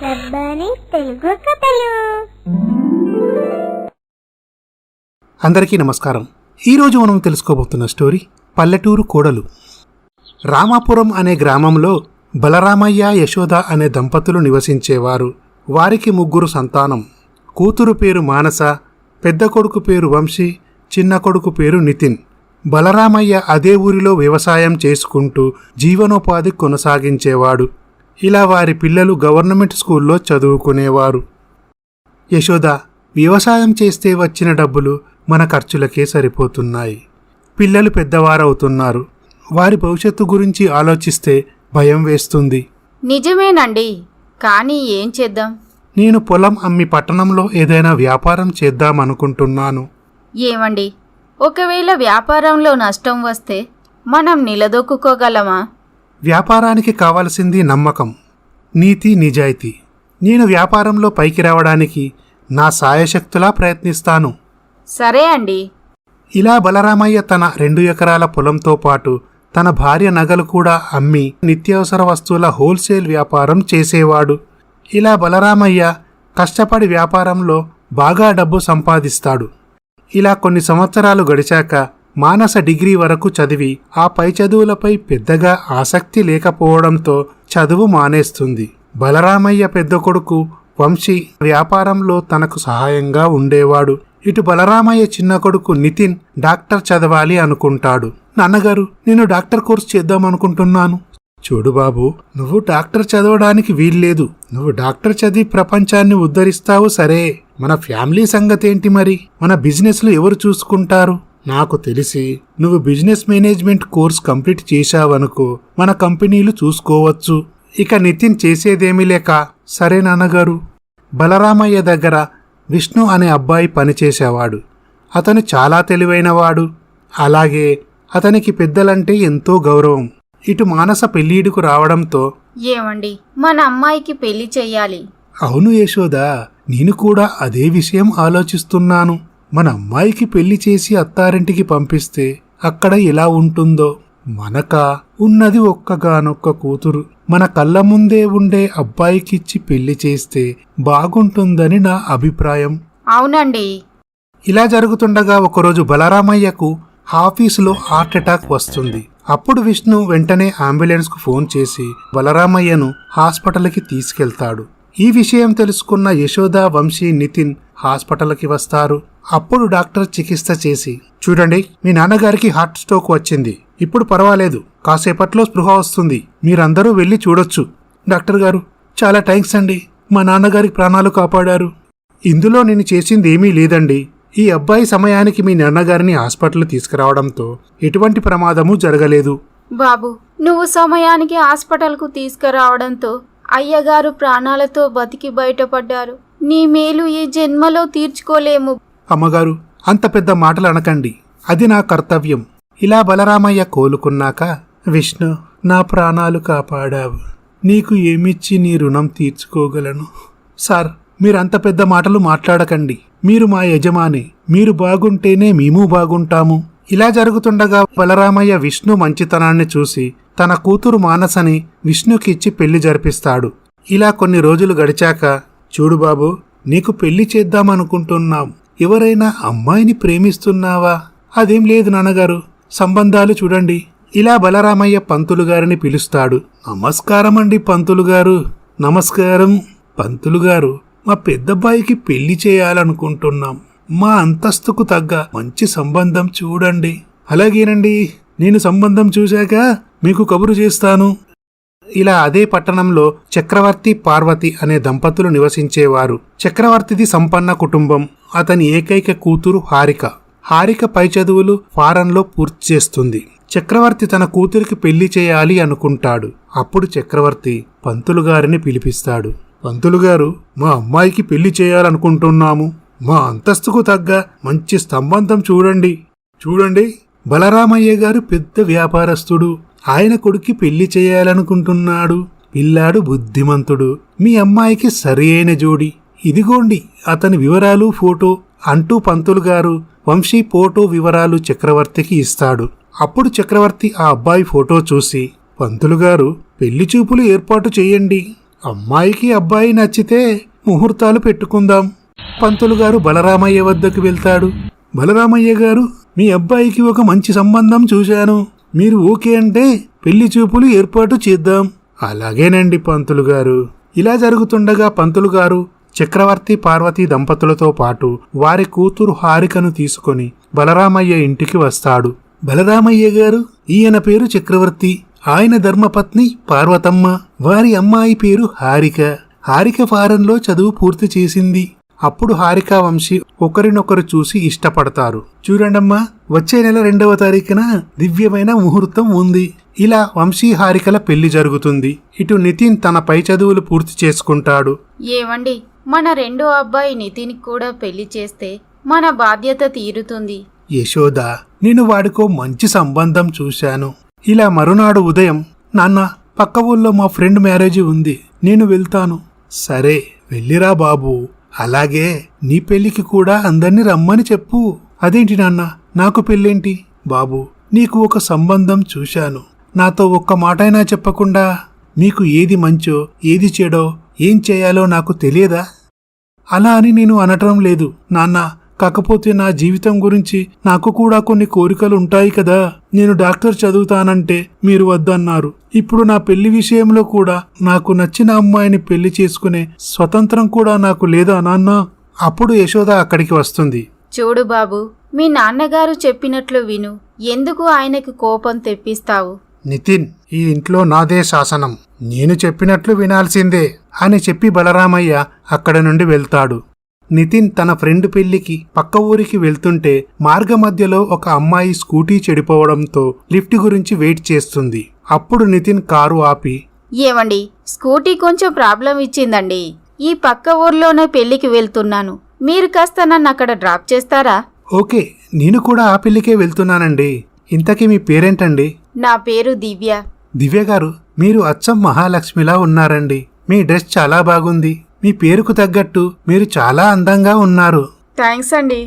రబ్బాని తెలుగు కథలు. అందరికీ నమస్కారం. ఈరోజు మనం తెలుసుకోబోతున్న స్టోరీ పల్లెటూరు కోడలు. రామాపురం అనే గ్రామంలో బలరామయ్య యశోద అనే దంపతులు నివసించేవారు. వారికి 3 సంతానం. కూతురు పేరు మానస, పెద్ద కొడుకు పేరు వంశీ, చిన్న కొడుకు పేరు నితిన్. బలరామయ్య అదే ఊరిలో వ్యవసాయం చేసుకుంటూ జీవనోపాధి కొనసాగించేవాడు. ఇలా వారి పిల్లలు గవర్నమెంట్ స్కూల్లో చదువుకునేవారు. యశోద, వ్యవసాయం చేస్తే వచ్చిన డబ్బులు మన ఖర్చులకే సరిపోతున్నాయి. పిల్లలు పెద్దవారవుతున్నారు. వారి భవిష్యత్తు గురించి ఆలోచిస్తే భయం వేస్తుంది. నిజమేనండి, కానీ ఏం చేద్దాం? నేను పొలం అమ్మి పట్టణంలో ఏదైనా వ్యాపారం చేద్దామనుకుంటున్నాను. ఏమండి, ఒకవేళ వ్యాపారంలో నష్టం వస్తే మనం నిలదొక్కుకోగలమా? వ్యాపారానికి కావలసింది నమ్మకం, నీతి, నిజాయితీ. నేను వ్యాపారంలో పైకి రావడానికి నా సాయశక్తులా ప్రయత్నిస్తాను. సరే అండి. ఇలా బలరామయ్య తన 2 ఎకరాల పొలంతో పాటు తన భార్య నగలు కూడా అమ్మి నిత్యావసర వస్తువుల హోల్సేల్ వ్యాపారం చేసేవాడు. ఇలా బలరామయ్య కష్టపడి వ్యాపారంలో బాగా డబ్బు సంపాదిస్తాడు. ఇలా కొన్ని సంవత్సరాలు గడిచాక మానస డిగ్రీ వరకు చదివి ఆ పై చదువులపై పెద్దగా ఆసక్తి లేకపోవడంతో చదువు మానేస్తుంది. బలరామయ్య పెద్ద కొడుకు వంశీ వ్యాపారంలో తనకు సహాయంగా ఉండేవాడు. ఇటు బలరామయ్య చిన్న కొడుకు నితిన్ డాక్టర్ చదవాలి అనుకుంటాడు. నాన్నగారు, నేను డాక్టర్ కోర్స్ చేద్దామనుకుంటున్నాను. చూడు బాబు, నువ్వు డాక్టర్ చదవడానికి వీల్లేదు. నువ్వు డాక్టర్ చదివి ప్రపంచాన్ని ఉద్ధరిస్తావు సరే, మన ఫ్యామిలీ సంగతేంటి మరి? మన బిజినెస్లు ఎవరు చూసుకుంటారు? నాకు తెలిసి నువ్వు బిజినెస్ మేనేజ్మెంట్ కోర్స్ కంప్లీట్ చేశావనుకో, మన కంపెనీలు చూసుకోవచ్చు. ఇక నితిన్ చేసేదేమీ లేక, సరే నాన్నగారు. బలరామయ్య దగ్గర విష్ణు అనే అబ్బాయి పనిచేసేవాడు. అతను చాలా తెలివైనవాడు. అలాగే అతనికి పెద్దలంటే ఎంతో గౌరవం. ఇటు మానస పెళ్ళీడుకు రావడంతో, ఏమండి, మన అమ్మాయికి పెళ్లి చెయ్యాలి. అవును యశోదా, నేను కూడా అదే విషయం ఆలోచిస్తున్నాను. మన అమ్మాయికి పెళ్లి చేసి అత్తారింటికి పంపిస్తే అక్కడ ఎలా ఉంటుందో. మనక ఉన్నది ఒక్కగానొక్క కూతురు. మన కళ్ళ ముందే ఉండే అబ్బాయికిచ్చి పెళ్లి చేస్తే బాగుంటుందని నా అభిప్రాయం. అవునండి. ఇలా జరుగుతుండగా ఒకరోజు బలరామయ్యకు ఆఫీసులో హార్ట్ అటాక్ వస్తుంది. అప్పుడు విష్ణు వెంటనే అంబులెన్స్కు ఫోన్ చేసి బలరామయ్యను హాస్పిటల్కి తీసుకెళ్తాడు. ఈ విషయం తెలుసుకున్న యశోద, వంశీ, నితిన్ హాస్పిటల్కి వస్తారు. అప్పుడు డాక్టర్ చికిత్స చేసి, చూడండి, మీ నాన్నగారికి హార్ట్ స్ట్రోక్ వచ్చింది. ఇప్పుడు పర్వాలేదు, కాసేపట్లో స్పృహ వస్తుంది. మీరందరూ వెళ్ళి చూడొచ్చు. డాక్టర్ గారు, చాలా థ్యాంక్స్ అండి. మా నాన్నగారి ప్రాణాలు కాపాడారు. ఇందులో నేను చేసింది ఏమీ లేదండి. ఈ అబ్బాయి సమయానికి మీ నాన్నగారిని హాస్పిటల్ తీసుకురావడంతో ఎటువంటి ప్రమాదము జరగలేదు. బాబు, నువ్వు సమయానికి హాస్పిటల్కు తీసుకురావడంతో అయ్యగారు ప్రాణాలతో బతికి బయటపడ్డారు. నీ మేలు ఈ జన్మలో తీర్చుకోలేము. అమ్మగారు, అంత పెద్ద మాటలు అనకండి. అది నా కర్తవ్యం. ఇలా బలరామయ్య కోలుకున్నాక, విష్ణు, నా ప్రాణాలు కాపాడావు. నీకు ఏమిచ్చి నీ రుణం తీర్చుకోగలను? సార్, మీరంత పెద్ద మాటలు మాట్లాడకండి. మీరు మా యజమాని. మీరు బాగుంటేనే మేము బాగుంటాము. ఇలా జరుగుతుండగా బలరామయ్య విష్ణు మంచితనాన్ని చూసి తన కూతురు మానసని విష్ణుకిచ్చి పెళ్లి జరిపిస్తాడు. ఇలా కొన్ని రోజులు గడిచాక, చూడు బాబు, నీకు పెళ్లి చేద్దామనుకుంటున్నాం. ఎవరైనా అమ్మాయిని ప్రేమిస్తున్నావా? అదేం లేదు నాన్నగారు, సంబంధాలు చూడండి. ఇలా బలరామయ్య పంతులు గారిని పిలుస్తాడు. నమస్కారం అండి పంతులు గారు. నమస్కారం పంతులు గారు. మా పెద్దబ్బాయికి పెళ్లి చేయాలనుకుంటున్నాం. మా అంతస్తుకు తగ్గ మంచి సంబంధం చూడండి. అలాగేనండి, నేను సంబంధం చూశాక మీకు కబురు చేస్తాను. ఇలా అదే పట్టణంలో చక్రవర్తి, పార్వతి అనే దంపతులు నివసించేవారు. చక్రవర్తిది సంపన్న కుటుంబం. అతని ఏకైక కూతురు హారిక. హారిక పై చదువులు ఫారెన్లో పూర్తి చేస్తుంది. చక్రవర్తి తన కూతురికి పెళ్లి చేయాలి అనుకుంటాడు. అప్పుడు చక్రవర్తి పంతులు గారిని పిలిపిస్తాడు. పంతులు గారు, మా అమ్మాయికి పెళ్లి చేయాలనుకుంటున్నాము. మా అంతస్తుకు తగ్గ మంచి సంబంధం చూడండి. చూడండి, బలరామయ్య గారు పెద్ద వ్యాపారస్తుడు. ఆయన కొడుక్కి పెళ్లి చేయాలనుకుంటున్నాడు. పిల్లాడు బుద్ధిమంతుడు. మీ అమ్మాయికి సరి అయిన జోడి. ఇదిగోండి అతని వివరాలు, ఫోటో అంటూ పంతులు గారు వంశీ ఫోటో వివరాలు చక్రవర్తికి ఇస్తాడు. అప్పుడు చక్రవర్తి ఆ అబ్బాయి ఫోటో చూసి, పంతులు గారు, పెళ్లి చూపులు ఏర్పాటు చేయండి. అమ్మాయికి అబ్బాయి నచ్చితే ముహూర్తాలు పెట్టుకుందాం. పంతులు గారు బలరామయ్య వద్దకు వెళ్తాడు. బలరామయ్య గారు, మీ అబ్బాయికి ఒక మంచి సంబంధం చూశాను. మీరు ఓకే అంటే పెళ్లి చూపులు ఏర్పాటు చేద్దాం. అలాగేనండి పంతులు గారు. ఇలా జరుగుతుండగా పంతులు గారు చక్రవర్తి పార్వతి దంపతులతో పాటు వారి కూతురు హారికను తీసుకొని బలరామయ్య ఇంటికి వస్తాడు. బలరామయ్య గారు, ఈయన పేరు చక్రవర్తి, ఆయన ధర్మపత్ని పార్వతమ్మ, వారి అమ్మాయి పేరు హారిక. హారిక ఫారెన్లో చదువు పూర్తి చేసింది. అప్పుడు హారిక వంశీ ఒకరినొకరు చూసి ఇష్టపడతారు. చూడండమ్మా, వచ్చే నెల 2వ తారీఖున దివ్యమైన ముహూర్తం ఉంది. ఇలా వంశీ హారికల పెళ్లి జరుగుతుంది. ఇటు నితిన్ తన పై చదువులు పూర్తి చేసుకుంటాడు. ఏవండి, మన రెండో అబ్బాయి నితిన్ కూడా పెళ్లి చేస్తే మన బాధ్యత తీరుతుంది. యశోద, నేను వాడికో మంచి సంబంధం చూశాను. ఇలా మరునాడు ఉదయం, నాన్న, పక్క ఊళ్ళో మా ఫ్రెండ్ మ్యారేజ్ ఉంది, నేను వెళ్తాను. సరే వెళ్ళిరా బాబు. అలాగే నీ పెళ్లికి కూడా అందర్నీ రమ్మని చెప్పు. అదేంటి నాన్న, నాకు పెళ్ళేంటి? బాబు, నీకు ఒక సంబంధం చూశాను. నాతో ఒక్క మాటైనా చెప్పకుండా మీకు ఏది మంచో ఏది చెడో ఏం చేయాలో నాకు తెలియదా? అలా అని నేను అనటం లేదు నాన్న. కాకపోతే నా జీవితం గురించి నాకు కూడా కొన్ని కోరికలు ఉంటాయి కదా. నేను డాక్టర్ చదువుతానంటే మీరు వద్దన్నారు. ఇప్పుడు నా పెళ్లి విషయంలో కూడా నాకు నచ్చిన అమ్మాయిని పెళ్లి చేసుకునే స్వతంత్రం కూడా నాకు లేదా నాన్న? అప్పుడు యశోద అక్కడికి వస్తుంది. చూడు బాబు, మీ నాన్నగారు చెప్పినట్లు విను. ఎందుకు ఆయనకు కోపం తెప్పిస్తావు? నితిన్, ఈ ఇంట్లో నాదే శాసనం, నేను చెప్పినట్లు వినాల్సిందే అని చెప్పి బలరామయ్య అక్కడ నుండి వెళ్తాడు. నితిన్ తన ఫ్రెండ్ పెళ్లికి పక్క ఊరికి వెళ్తుంటే మార్గమధ్యలో ఒక అమ్మాయి స్కూటీ చెడిపోవడంతో లిఫ్ట్ గురించి వెయిట్ చేస్తుంది. అప్పుడు నితిన్ కారు ఆపి, ఏవండి, స్కూటీ కొంచెం ప్రాబ్లం ఇచ్చిందండి. ఈ పక్క ఊర్లోనే పెళ్లికి వెళ్తున్నాను, మీరు కాస్త నన్ను అక్కడ డ్రాప్ చేస్తారా? ఓకే, నేను కూడా ఆ పెళ్లికే వెళ్తున్నానండి. ఇంతకీ మీ పేరేంటండి? నా పేరు దివ్య. దివ్య గారు, మీరు అచ్చం మహాలక్ష్మిలా ఉన్నారండి. మీ డ్రెస్ చాలా బాగుంది. మీ పేరుకు తగ్గట్టు మీరు చాలా అందంగా ఉన్నారు. థ్యాంక్స్ అండి.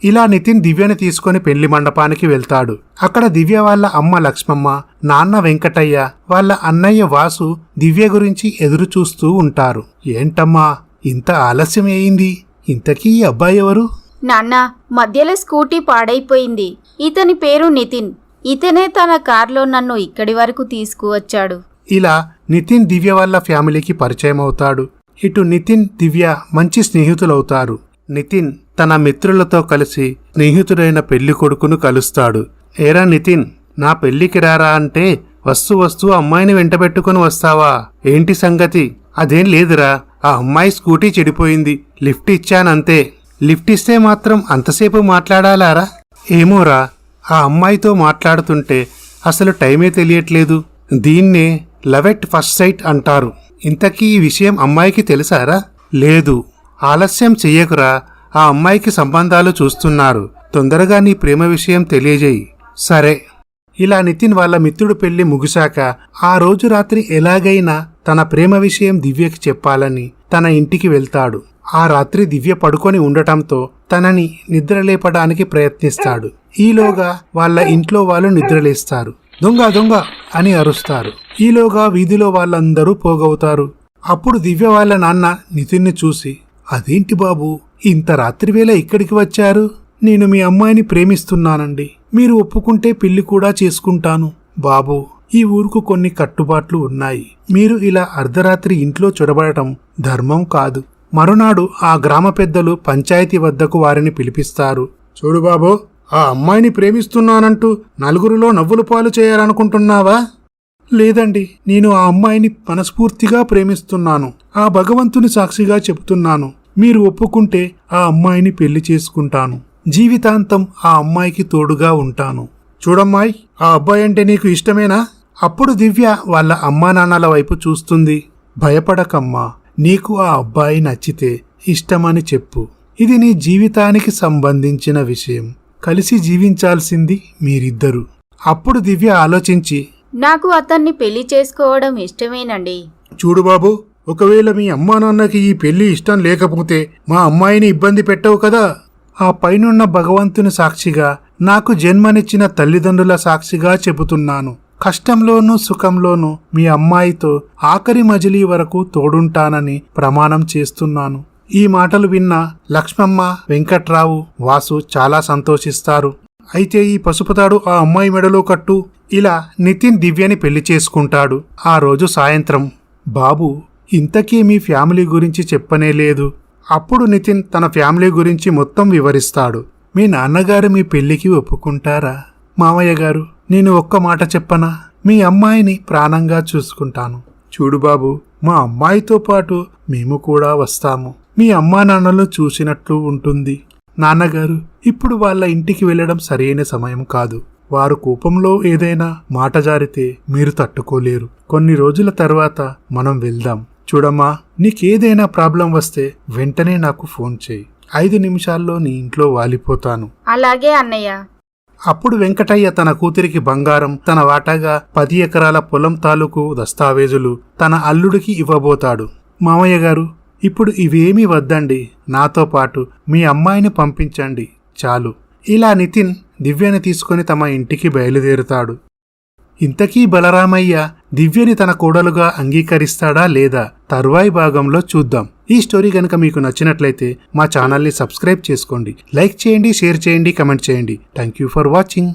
ఇలా నితిన్ దివ్యని తీసుకుని పెళ్లి మండపానికి వెళ్తాడు. అక్కడ దివ్య వాళ్ళ అమ్మ లక్ష్మమ్మ, నాన్న వెంకటయ్య, వాళ్ళ అన్నయ్య వాసు దివ్య గురించి ఎదురు చూస్తూ ఉంటారు. ఏంటమ్మా ఇంత ఆలస్యం అయింది? ఇంతకీ ఈ అబ్బాయి ఎవరు? నాన్న, మధ్యలో స్కూటీ పాడైపోయింది. ఇతని పేరు నితిన్. ఇతనే తన కార్లో నన్ను ఇక్కడి వరకు తీసుకువచ్చాడు. ఇలా నితిన్ దివ్య వాళ్ళ ఫ్యామిలీకి పరిచయం అవుతాడు. ఇటు నితిన్ దివ్య మంచి స్నేహితులవుతారు. నితిన్ తన మిత్రులతో కలిసి స్నేహితుడైన పెళ్లి కొడుకును కలుస్తాడు. ఏరా నితిన్, నా పెళ్లికి రారా అంటే వస్తూ అమ్మాయిని వెంటబెట్టుకుని వస్తావా? ఏంటి సంగతి? అదేం లేదురా, ఆ అమ్మాయి స్కూటీ చెడిపోయింది, లిఫ్ట్ ఇచ్చానంతే. లిఫ్ట్ ఇస్తే మాత్రం అంతసేపు మాట్లాడాలారా? ఏమోరా, ఆ అమ్మాయితో మాట్లాడుతుంటే అసలు టైమే తెలియట్లేదు. దీన్నే లవ్ ఎట్ ఫస్ట్ సైట్ అంటారు. ఇంతకీ ఈ విషయం అమ్మాయికి తెలుసారా? లేదు. ఆలస్యం చెయ్యకురా, ఆ అమ్మాయికి సంబంధాలు చూస్తున్నారు. తొందరగా నీ ప్రేమ విషయం తెలియజేయి. సరే. ఇలా నితిన్ వాళ్ళ మిత్రుడు పెళ్లి ముగిశాక ఆ రోజు రాత్రి ఎలాగైనా తన ప్రేమ విషయం దివ్యకి చెప్పాలని తన ఇంటికి వెళ్తాడు. ఆ రాత్రి దివ్య పడుకొని ఉండటంతో తనని నిద్రలేపడానికి ప్రయత్నిస్తాడు. ఈలోగా వాళ్ళ ఇంట్లో వాళ్ళు నిద్రలేస్తారు. దొంగ దొంగ అని అరుస్తారు. ఈలోగా వీధిలో వాళ్ళందరూ పోగవుతారు. అప్పుడు దివ్య వాళ్ళ నాన్న నితిన్ని చూసి, అదేంటి బాబు, ఇంత రాత్రివేళ ఇక్కడికి వచ్చారు? నేను మీ అమ్మాయిని ప్రేమిస్తున్నానండి. మీరు ఒప్పుకుంటే పెళ్లి కూడా చేసుకుంటాను. బాబు, ఈ ఊరుకు కొన్ని కట్టుబాట్లు ఉన్నాయి. మీరు ఇలా అర్ధరాత్రి ఇంట్లో చొరబడటం ధర్మం కాదు. మరునాడు ఆ గ్రామ పెద్దలు పంచాయతీ వద్దకు వారిని పిలిపిస్తారు. చూడు బాబు, ఆ అమ్మాయిని ప్రేమిస్తున్నానంటూ నలుగురిలో నవ్వులు పాలు చేయాలనుకుంటున్నావా? లేదండి, నేను ఆ అమ్మాయిని మనస్ఫూర్తిగా ప్రేమిస్తున్నాను. ఆ భగవంతుని సాక్షిగా చెబుతున్నాను. మీరు ఒప్పుకుంటే ఆ అమ్మాయిని పెళ్లి చేసుకుంటాను. జీవితాంతం ఆ అమ్మాయికి తోడుగా ఉంటాను. చూడమ్మాయి, ఆ అబ్బాయి అంటే నీకు ఇష్టమేనా? అప్పుడు దివ్య వాళ్ళ అమ్మా నాన్నల వైపు చూస్తుంది. భయపడకమ్మా, నీకు ఆ అబ్బాయి నచ్చితే ఇష్టమని చెప్పు. ఇది నీ జీవితానికి సంబంధించిన విషయం. కలిసి జీవించాల్సింది మీరిద్దరు. అప్పుడు దివ్య ఆలోచించి, నాకు అతన్ని పెళ్లి చేసుకోవడం ఇష్టమేనండి. చూడు బాబు, ఒకవేళ మీ అమ్మా నాన్నకి ఈ పెళ్లి ఇష్టం లేకపోతే మా అమ్మాయిని ఇబ్బంది పెట్టవు కదా. ఆ పైనున్న భగవంతుని సాక్షిగా, నాకు జన్మనిచ్చిన తల్లిదండ్రుల సాక్షిగా చెబుతున్నాను. కష్టంలోనూ సుఖంలోనూ మీ అమ్మాయితో ఆఖరి మజిలీ వరకు తోడుంటానని ప్రమాణం చేస్తున్నాను. ఈ మాటలు విన్న లక్ష్మమ్మ, వెంకట్రావు, వాసు చాలా సంతోషిస్తారు. అయితే ఈ పసుపుతాడు ఆ అమ్మాయి మెడలో కట్టు. ఇలా నితిన్ దివ్యని పెళ్లి చేసుకుంటాడు. ఆ రోజు సాయంత్రం, బాబు ఇంతకీ మీ ఫ్యామిలీ గురించి చెప్పనే లేదు. అప్పుడు నితిన్ తన ఫ్యామిలీ గురించి మొత్తం వివరిస్తాడు. మీ నాన్నగారు మీ పెళ్లికి ఒప్పుకుంటారా? మామయ్య గారు, నేను ఒక్క మాట చెప్పనా? మీ అమ్మాయిని ప్రాణంగా చూసుకుంటాను. చూడు బాబు, మా అమ్మాయితో పాటు మేము కూడా వస్తాము. మీ అమ్మా నాన్నలు చూసినట్లు ఉంటుంది. నాన్నగారు, ఇప్పుడు వాళ్ళ ఇంటికి వెళ్ళడం సరైన సమయం కాదు. వారు కోపంలో ఏదైనా మాట జారితే మీరు తట్టుకోలేరు. కొన్ని రోజుల తర్వాత మనం వెళ్దాం. చూడమ్మా, నీకేదైనా ప్రాబ్లం వస్తే వెంటనే నాకు ఫోన్ చేయి. 5 నిమిషాల్లో నీ ఇంట్లో వాలిపోతాను. అలాగే అన్నయ్య. అప్పుడు వెంకటయ్య తన కూతురికి బంగారం, తన వాటాగా 10 ఎకరాల పొలం తాలూకు దస్తావేజులు తన అల్లుడికి ఇవ్వబోతాడు. మామయ్య గారు, ఇప్పుడు ఇవేమీ వద్దండి. నాతో పాటు మీ అమ్మాయిని పంపించండి చాలు. ఇలా నితిన్ దివ్యని తీసుకుని తమ ఇంటికి బయలుదేరుతాడు. ఇంతకీ బలరామయ్య దివ్యని తన కోడలుగా అంగీకరిస్తాడా లేదా తర్వాయి భాగంలో చూద్దాం. ఈ స్టోరీ కనుక మీకు నచ్చినట్లయితే మా ఛానల్ని సబ్స్క్రైబ్ చేసుకోండి, లైక్ చేయండి, షేర్ చేయండి, కమెంట్ చేయండి. Thank you for watching.